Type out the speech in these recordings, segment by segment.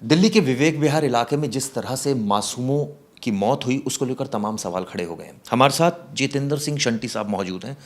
दिल्ली के विवेक विहार इलाके में जिस तरह से मासूमों की मौत हुई उसको लेकर तमाम सवाल खड़े हो गए हैं। हमारे साथ जितेंद्र सिंह शंटी साहब मौजूद हैं।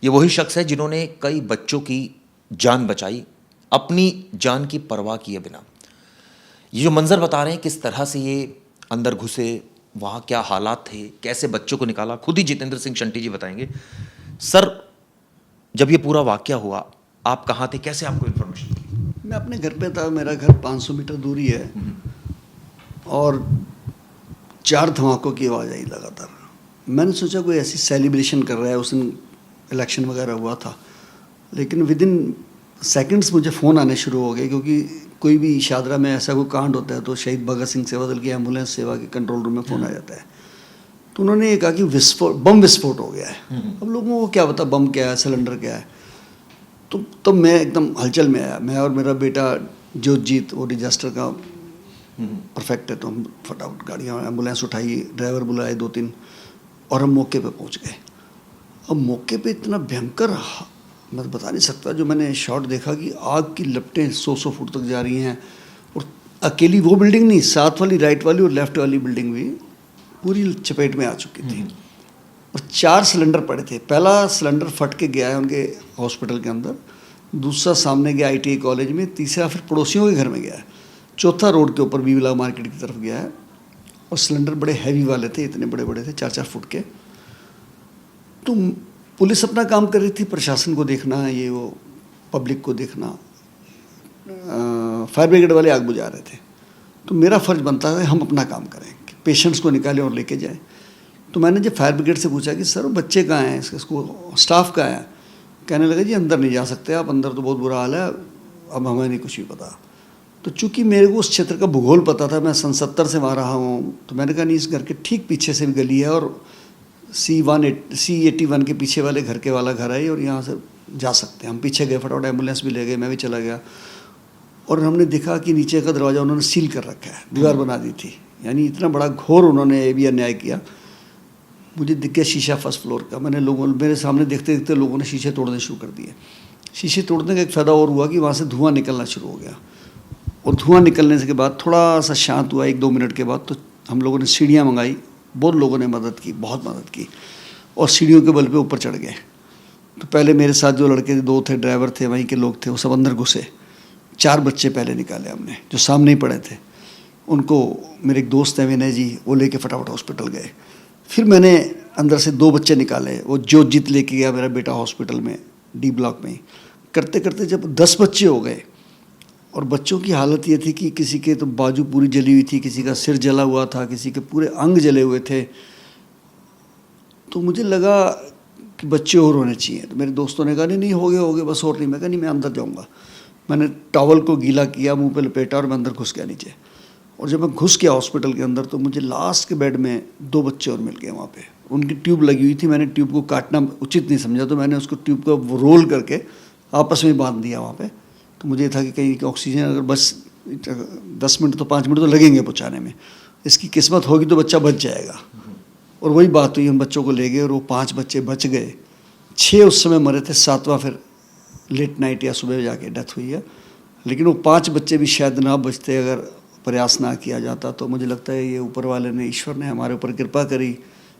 ये वही शख्स है जिन्होंने कई बच्चों की जान बचाई, अपनी जान की परवाह किए बिना। ये जो मंजर बता रहे हैं किस तरह से ये अंदर घुसे, वहाँ क्या हालात थे, कैसे बच्चों को निकाला, खुद ही जितेंद्र सिंह शंटी जी बताएंगे। सर, जब ये पूरा वाकया हुआ आप कहाँ थे, कैसे आपको इन्फॉर्मेशन मिली? मैं अपने घर पे था। मेरा घर 500 मीटर दूरी है और 4 धमाकों की आवाज़ आई लगातार। मैंने सोचा कोई ऐसी सेलिब्रेशन कर रहा है, उस दिन इलेक्शन वगैरह हुआ था, लेकिन विद इन सेकेंड्स मुझे फ़ोन आने शुरू हो गए, क्योंकि कोई भी शादरा में ऐसा कोई कांड होता है तो शहीद भगत सिंह सेवा दल की एम्बुलेंस सेवा के कंट्रोल रूम में फ़ोन आ जाता है। तो उन्होंने ये कहा कि बम विस्फोट हो गया है। अब लोगों को क्या पता बम क्या है, सिलेंडर क्या है। तो तब मैं एकदम हलचल में आया। मैं और मेरा बेटा जोतजीत, वो डिजास्टर का परफेक्ट है, तो हम फटाफट गाड़ियाँ एम्बुलेंस उठाई, ड्राइवर बुलाए 2-3 और हम मौके पे पहुंच गए। अब मौके पे इतना भयंकर, मैं बता नहीं सकता, जो मैंने शॉट देखा कि आग की लपटें 100 फुट तक जा रही हैं, और अकेली वो बिल्डिंग नहीं, साथ वाली, राइट वाली और लेफ्ट वाली बिल्डिंग भी पूरी चपेट में आ चुकी थी। और 4 सिलेंडर पड़े थे। पहला सिलेंडर फट के गया है उनके हॉस्पिटल के अंदर, दूसरा सामने गया ITI कॉलेज में, तीसरा फिर पड़ोसियों के घर में गया है, चौथा रोड के ऊपर बीवला मार्केट की तरफ गया है। और सिलेंडर बड़े हैवी वाले थे, इतने बड़े बड़े थे, 4-4 फुट के। तो पुलिस अपना काम कर रही थी, प्रशासन को देखना, ये वो पब्लिक को देखना, फायर ब्रिगेड वाले आग बुझा रहे थे। तो मेरा फ़र्ज़ बनता है हम अपना काम करें, पेशेंट्स को निकालें और लेके जाएं। तो मैंने जब फायर ब्रिगेड से पूछा कि सर बच्चे कहाँ हैं, इसको स्टाफ कहाँ है, कहने लगे जी अंदर नहीं जा सकते आप, अंदर तो बहुत बुरा हाल है, अब हमें नहीं कुछ भी पता। तो चूंकि मेरे को उस क्षेत्र का भूगोल पता था, मैं सन 70 से वहाँ रहा हूँ, तो मैंने कहा नहीं, इस घर के ठीक पीछे से भी गली है और C81 के पीछे वाले घर के वाला घर है, और यहाँ से जा सकते हैं। हम पीछे गए, फटाफट एम्बुलेंस भी ले गए, मैं भी चला गया। और हमने देखा कि नीचे का दरवाज़ा उन्होंने सील कर रखा है, दीवार बना दी थी। यानी इतना बड़ा घोर उन्होंने ये भी अन्याय किया। मुझे दिख गया शीशा फर्स्ट फ्लोर का। मेरे सामने देखते देखते लोगों ने शीशे तोड़ने शुरू कर दिए। शीशे तोड़ने का एक फ़ायदा और हुआ कि वहाँ से धुआं निकलना शुरू हो गया, और धुआं निकलने के बाद थोड़ा सा शांत हुआ 1-2 मिनट के बाद। तो हम लोगों ने सीढ़ियाँ मंगाई, बहुत लोगों ने मदद की, बहुत मदद की, और सीढ़ियों के बल पे ऊपर चढ़ गए। तो पहले मेरे साथ जो लड़के 2 थे, ड्राइवर थे, वहीं के लोग थे, वो सब अंदर घुसे। 4 बच्चे पहले निकाले हमने, जो सामने ही पड़े थे। उनको मेरे एक दोस्त हैं विनय जी, वो लेके फटाफट हॉस्पिटल गए। फिर मैंने अंदर से 2 बच्चे निकाले, वो जोतजीत लेके गया मेरा बेटा हॉस्पिटल में, D ब्लॉक में ही। करते करते जब 10 बच्चे हो गए, और बच्चों की हालत ये थी कि किसी के तो बाजू पूरी जली हुई थी, किसी का सिर जला हुआ था, किसी के पूरे अंग जले हुए थे। तो मुझे लगा कि बच्चे और होने चाहिए। तो मेरे दोस्तों ने कहा नहीं हो गए बस और नहीं। मैं कहा नहीं, मैं अंदर जाऊँगा। मैंने टॉवल को गीला किया, मुँह पे लपेटा, और मैं अंदर घुस गया नीचे। और जब मैं घुस गया हॉस्पिटल के अंदर, तो मुझे लास्ट के बेड में 2 बच्चे और मिल गए वहाँ पे। उनकी ट्यूब लगी हुई थी, मैंने ट्यूब को काटना उचित नहीं समझा, तो मैंने उसको ट्यूब को रोल करके आपस में बांध दिया वहाँ पे। तो मुझे था कि कहीं ऑक्सीजन अगर बस 10 मिनट तो 5 मिनट तो लगेंगे पहुँचाने में, इसकी किस्मत होगी तो बच्चा बच जाएगा। और वही बात हुई, हम बच्चों को ले गए और वो 5 बच्चे बच गए। 6 उस समय मरे थे, 7वां फिर लेट नाइट या सुबह जाके डेथ हुई है। लेकिन वो 5 बच्चे भी शायद ना बचते अगर प्रयास ना किया जाता। तो मुझे लगता है ये ऊपर वाले ने, ईश्वर ने हमारे ऊपर कृपा करी,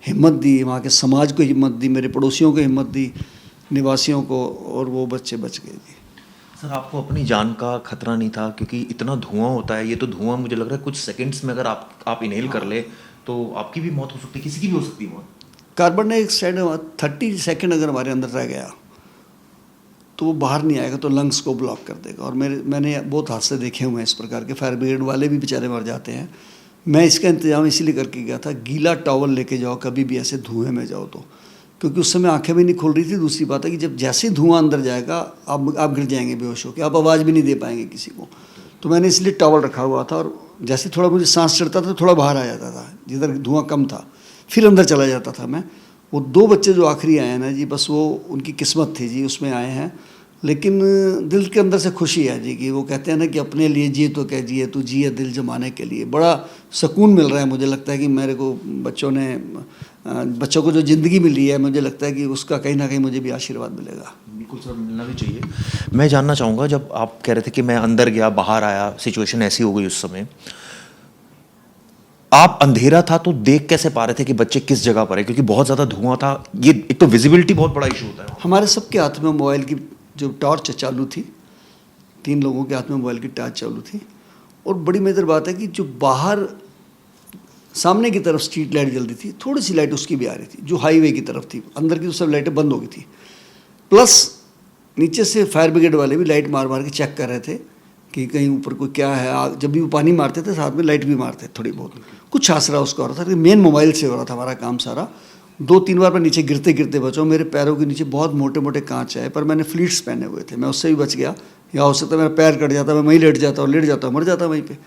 हिम्मत दी, वहाँ के समाज को हिम्मत दी, मेरे पड़ोसियों को हिम्मत दी, निवासियों को, और वो बच्चे बच गए जी। सर, आपको अपनी जान का खतरा नहीं था? क्योंकि इतना धुआं होता है, ये तो धुआं मुझे लग रहा है कुछ सेकंड्स में अगर आप इनहेल कर ले तो आपकी भी मौत हो सकती है, किसी की भी हो सकती है मौत। कार्बन डाइऑक्साइड 30 सेकंड अगर हमारे अंदर रह गया तो वो बाहर नहीं आएगा, तो लंग्स को ब्लॉक कर देगा। और मैंने बहुत हादसे देखे हुए हैं इस प्रकार के, फायर ब्रिगेड वाले भी बेचारे मर जाते हैं। मैं इसका इंतजाम इसीलिए करके गया था, गीला टॉवल लेके जाओ कभी भी ऐसे धुएं में जाओ तो, क्योंकि उस समय आंखें भी नहीं खुल रही थी। दूसरी बात है कि जब जैसे ही धुआं अंदर जाएगा आप गिर जाएंगे बेहोश होकर, आप आवाज़ भी नहीं दे पाएंगे किसी को। तो मैंने इसलिए टॉवल रखा हुआ था, और जैसे थोड़ा मुझे सांस चढ़ता था थोड़ा बाहर आ जाता था, जिधर धुआं कम था फिर अंदर चला जाता था मैं। वो 2 बच्चे जो आखिरी आए हैं ना जी, बस वो उनकी किस्मत थी जी, उसमें आए हैं। लेकिन दिल के अंदर से खुशी है जी, कि वो कहते हैं ना कि अपने लिए जिए तो क्या जिए, तू जिए दिल जमाने के लिए। बड़ा सुकून मिल रहा है, मुझे लगता है कि मेरे को बच्चों को जो ज़िंदगी मिली है, मुझे लगता है कि उसका कहीं ना कहीं मुझे भी आशीर्वाद मिलेगा। बिल्कुल सर, मिलना भी चाहिए। मैं जानना चाहूँगा, जब आप कह रहे थे कि मैं अंदर गया बाहर आया, सिचुएशन ऐसी हो गई उस समय, आप अंधेरा था तो देख कैसे पा रहे थे कि बच्चे किस जगह पर है, क्योंकि बहुत ज़्यादा धुआं था। ये एक तो विजिबिलिटी बहुत बड़ा इशू होता है। हमारे सबके हाथ में मोबाइल की जो टॉर्च चालू थी, 3 लोगों के हाथ में मोबाइल की टॉर्च चालू थी। और बड़ी मज़ेदार बात है कि जो बाहर सामने की तरफ स्ट्रीट लाइट जल रही थी, थोड़ी सी लाइट उसकी भी आ रही थी, जो हाईवे की तरफ थी। अंदर की तो सब लाइटें बंद हो गई थी। प्लस नीचे से फायर ब्रिगेड वाले भी लाइट मार मार के चेक कर रहे थे कि कहीं ऊपर कोई क्या है। आग जब भी वो पानी मारते थे साथ में लाइट भी मारते थोड़ी बहुत, कुछ आसरा उसका हो रहा था। मेन मोबाइल से हो रहा था हमारा काम सारा। 2-3 बार मैं नीचे गिरते गिरते बचा। मेरे पैरों के नीचे बहुत मोटे मोटे कांच है, पर मैंने फ्लीट्स पहने हुए थे, मैं उससे भी बच गया। या हो सकता है मेरा पैर कट जाता, मैं वहीं लेट जाता मर जाता वहीं पे।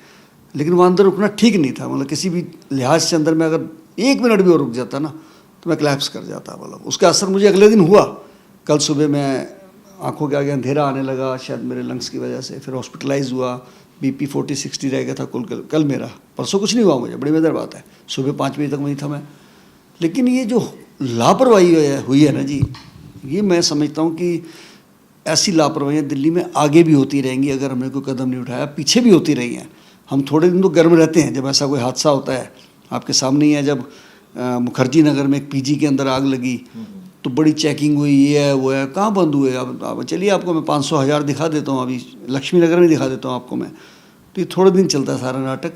लेकिन वहाँ अंदर रुकना ठीक नहीं था, मतलब किसी भी लिहाज से अंदर में अगर 1 मिनट भी और रुक जाता ना तो मैं क्लैप्स कर जाता। मतलब उसका असर मुझे अगले दिन हुआ। कल सुबह मैं आंखों के आगे अंधेरा आने लगा, शायद मेरे लंग्स की वजह से। फिर हॉस्पिटलाइज हुआ, BP 40-60 रह गया था कल मेरा। परसों कुछ नहीं हुआ मुझे, बड़ी मज़ेदार बात है। सुबह 5 बजे तक वहीं था मैं। लेकिन ये जो लापरवाही हुई है ना जी, ये मैं समझता हूँ कि ऐसी लापरवाहियाँ दिल्ली में आगे भी होती रहेंगी अगर हमने कोई कदम नहीं उठाया। पीछे भी होती रही हैं। हम थोड़े दिन तो गर्म रहते हैं जब ऐसा कोई हादसा होता है। आपके सामने ही है, जब मुखर्जी नगर में एक PG के अंदर आग लगी तो बड़ी चेकिंग हुई, ये है वो है, कहाँ बंद हुए। अब चलिए आपको मैं 500,000 दिखा देता हूँ, अभी लक्ष्मी नगर में दिखा देता हूँ आपको मैं। तो ये थोड़े दिन चलता है सारा नाटक,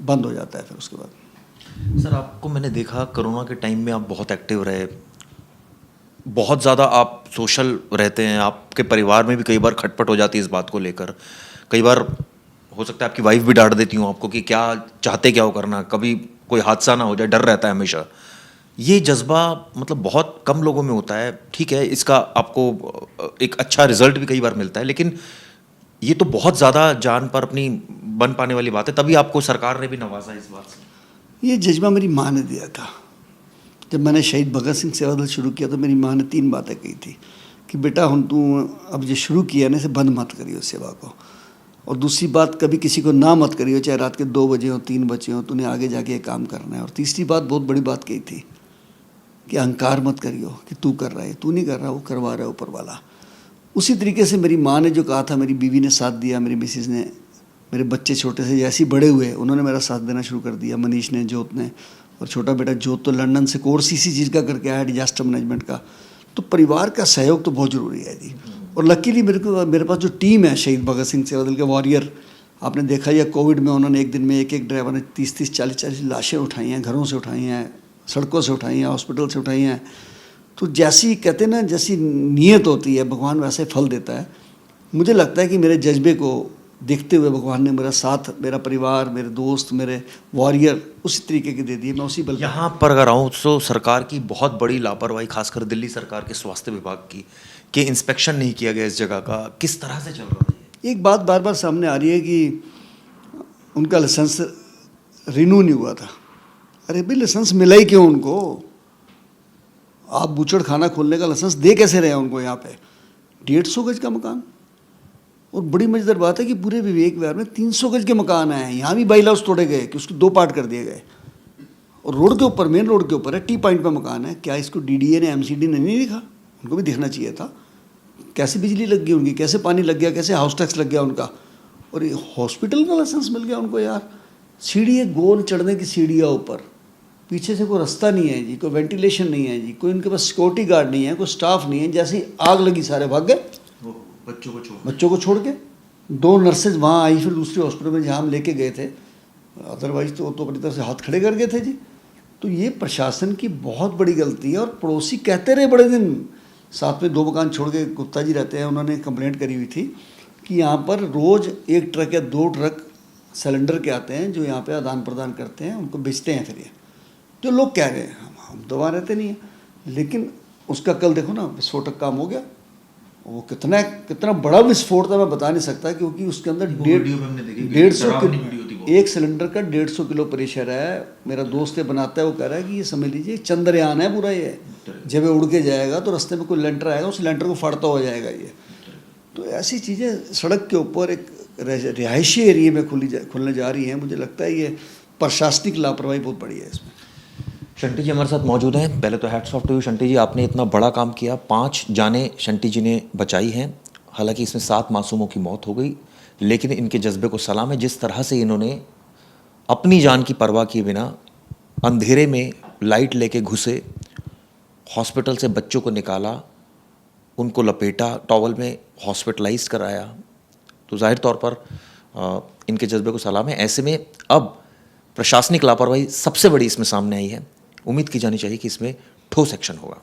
बंद हो जाता है फिर उसके बाद। सर, आपको मैंने देखा कोरोना के टाइम में आप बहुत एक्टिव रहे, बहुत ज़्यादा आप सोशल रहते हैं। आपके परिवार में भी कई बार खटपट हो जाती है इस बात को लेकर। कई बार हो सकता है आपकी वाइफ भी डांट देती हूँ आपको कि क्या चाहते क्या हो करना, कभी कोई हादसा ना हो जाए, डर रहता है हमेशा। ये जज्बा मतलब बहुत कम लोगों में होता है। ठीक है, इसका आपको एक अच्छा रिजल्ट भी कई बार मिलता है, लेकिन ये तो बहुत ज़्यादा जान पर अपनी बन पाने वाली बात है। तभी आपको सरकार ने भी नवाजा इस बात से। ये जज्बा मेरी माँ ने दिया था। जब मैंने शहीद भगत सिंह सेवा दल शुरू किया तो मेरी माँ ने 3 बातें कही थी कि बेटा हम तू अब जो शुरू किया ना, इसे बंद मत करियो सेवा को। और दूसरी बात, कभी किसी को ना मत करियो, चाहे रात के 2 बजे हो 3 बजे हो, तूने आगे जाके ये काम करना है। और तीसरी बात, बहुत बड़ी बात कही थी कि अहंकार मत करियो कि तू कर रहा है, तू नहीं कर रहा, वो करवा रहा है ऊपर वाला। उसी तरीके से मेरी माँ ने जो कहा था, मेरी बीवी ने साथ दिया, मेरी मिसेज़ ने, मेरे बच्चे छोटे से जैसे ही बड़े हुए उन्होंने मेरा साथ देना शुरू कर दिया। मनीष ने, जोत ने। और छोटा बेटा जोत तो लंदन से कोर्स इसी चीज़ का करके आया, डिजास्टर मैनेजमेंट का। तो परिवार का सहयोग तो बहुत ज़रूरी है जी। और लकीली मेरे पास जो टीम है शहीद भगत सिंह सेवा दल के वॉरियर, आपने देखा या कोविड में उन्होंने एक दिन में एक ड्राइवर ने 30-30, 40-40 लाशें उठाई हैं, घरों से उठाई हैं, सड़कों से उठाई हैं, हॉस्पिटल से उठाई हैं। तो जैसी कहते हैं ना, जैसी नीयत होती है भगवान वैसे फल देता है। मुझे लगता है कि मेरे जज्बे को देखते हुए भगवान ने मेरा साथ, मेरा परिवार, मेरे दोस्त, मेरे वॉरियर उसी तरीके के दे दिए। मैं उसी बल यहाँ पर अगर आऊँ तो सरकार की बहुत बड़ी लापरवाही, खासकर दिल्ली सरकार के स्वास्थ्य विभाग की, कि इंस्पेक्शन नहीं किया गया इस जगह का। किस तरह से चल रहा है? एक बात बार बार सामने आ रही है कि उनका लाइसेंस रिन्यू नहीं हुआ था। अरे भाई, लाइसेंस मिला ही क्यों उनको? आप बूचड़ खाना खोलने का लाइसेंस दे कैसे रहे हैं उनको? यहाँ पे 150 गज का मकान। और बड़ी मजेदार बात है कि पूरे विवेक विहार में 300 गज के मकान हैं। यहाँ भी बाई लॉस तोड़े गए कि उसके 2 पार्ट कर दिए गए। और रोड के ऊपर, मेन रोड के ऊपर है, टी पॉइंट पे मकान है। क्या इसको DDA ने, MCD ने नहीं दिखा? उनको भी दिखना चाहिए था। कैसे बिजली लग गई उनकी, कैसे पानी लग गया, कैसे हाउस टैक्स लग गया उनका। और ये हॉस्पिटल का लाइसेंस मिल गया उनको यार। सीढ़ी है, गोल चढ़ने की सीढ़ी है ऊपर, पीछे से कोई रास्ता नहीं है जी, कोई वेंटिलेशन नहीं है जी, कोई उनके पास सिक्योरिटी गार्ड नहीं है, कोई स्टाफ नहीं है। जैसे ही आग लगी सारे भाग गए, बच्चों को छोड़ के। 2 नर्सेज वहाँ आई, फिर दूसरे हॉस्पिटल में जहाँ हम लेके गए थे। अदरवाइज तो अपनी तरफ से हाथ खड़े कर गए थे जी। तो ये प्रशासन की बहुत बड़ी गलती है। और पड़ोसी कहते रहे बड़े दिन, साथ में 2 मकान छोड़ के गुप्ता जी रहते हैं, उन्होंने कंप्लेंट करी हुई थी कि यहाँ पर रोज़ 1 ट्रक या 2 ट्रक सिलेंडर के आते हैं जो यहाँ पे आदान प्रदान करते हैं, उनको बेचते हैं। फिर ये जो लोग कह रहे हैं, हम तो वहाँ रहते नहीं हैं। लेकिन उसका कल देखो ना, विस्फोटक काम हो गया। वो कितना बड़ा विस्फोट था मैं बता नहीं सकता, क्योंकि उसके अंदर 150 किलो, एक सिलेंडर का 150 किलो प्रेशर है। मेरा दोस्त ये बनाता है, वो कह रहा है कि ये समझ लीजिए चंद्रयान है पूरा। ये जब ये उड़ के जाएगा तो रास्ते में कोई लेंटर आएगा, उस लेंटर को फाड़ता हो जाएगा ये। तो ऐसी चीज़ें सड़क के ऊपर एक रिहायशी एरिया में खुलने जा रही हैं। मुझे लगता है ये प्रशासनिक लापरवाही बहुत बड़ी है इसमें। शंटी जी हमारे साथ मौजूद हैं। पहले तो hats off to you Shunty ji, आपने इतना बड़ा काम किया, 5 जानें शंटी जी ने बचाई हैं। हालांकि इसमें 7 मासूमों की मौत हो गई, लेकिन इनके जज्बे को सलाम है। जिस तरह से इन्होंने अपनी जान की परवाह किए बिना अंधेरे में लाइट लेके घुसे, हॉस्पिटल से बच्चों को निकाला, उनको लपेटा, टॉवल में हॉस्पिटलाइज कराया, तो जाहिर तौर पर इनके जज्बे को सलाम है। ऐसे में अब प्रशासनिक लापरवाही सबसे बड़ी इसमें सामने आई है। उम्मीद की जानी चाहिए कि इसमें ठोस एक्शन होगा।